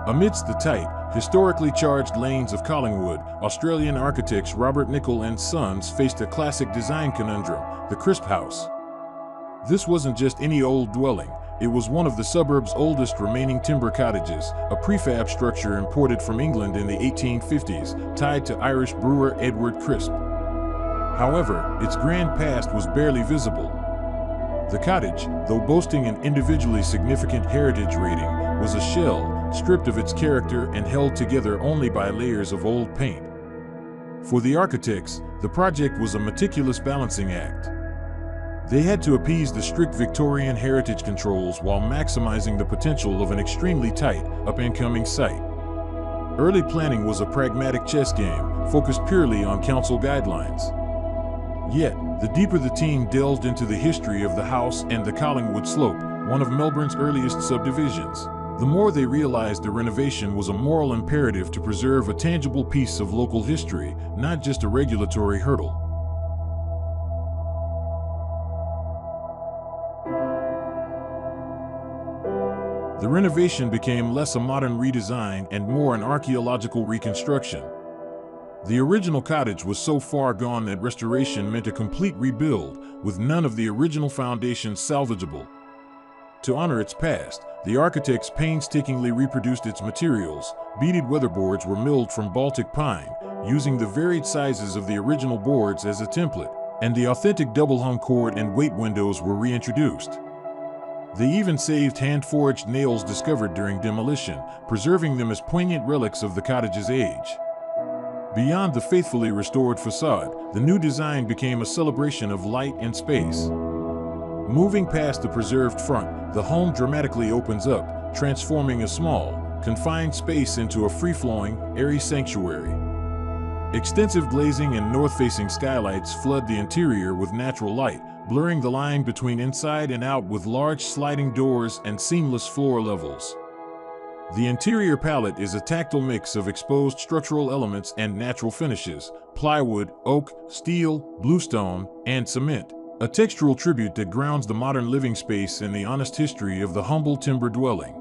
Amidst the tight, historically charged lanes of Collingwood, Australian architects Robert Nichol Sons faced a classic design conundrum: the crisp house. This wasn't just any old dwelling, it was one of the suburb's oldest remaining timber cottages, a prefab structure imported from England in the 1850s, tied to Irish brewer Edward Crisp. However, its grand past was barely visible. The cottage, though boasting an individually significant heritage rating, was a shell, stripped of its character and held together only by layers of old paint. For the architects, the project was a meticulous balancing act. They had to appease the strict Victorian heritage controls while maximizing the potential of an extremely tight, up-and-coming site. Early planning was a pragmatic chess game, focused purely on council guidelines. Yet, the deeper the team delved into the history of the house and the Collingwood Slope, one of Melbourne's earliest subdivisions, the more they realized the renovation was a moral imperative to preserve a tangible piece of local history, not just a regulatory hurdle. The renovation became less a modern redesign and more an archaeological reconstruction. The original cottage was so far gone that restoration meant a complete rebuild, with none of the original foundations salvageable. To honor its past, the architects painstakingly reproduced its materials. Beaded weatherboards were milled from Baltic pine, using the varied sizes of the original boards as a template, and the authentic double-hung cord and weight windows were reintroduced. They even saved hand-forged nails discovered during demolition, preserving them as poignant relics of the cottage's age. Beyond the faithfully restored facade, the new design became a celebration of light and space. Moving past the preserved front, the home dramatically opens up, transforming a small, confined space into a free-flowing, airy sanctuary. Extensive glazing and north-facing skylights flood the interior with natural light, blurring the line between inside and out with large sliding doors and seamless floor levels. The interior palette is a tactile mix of exposed structural elements and natural finishes: plywood, oak, steel, bluestone, and cement, a textural tribute that grounds the modern living space in the honest history of the humble timber dwelling.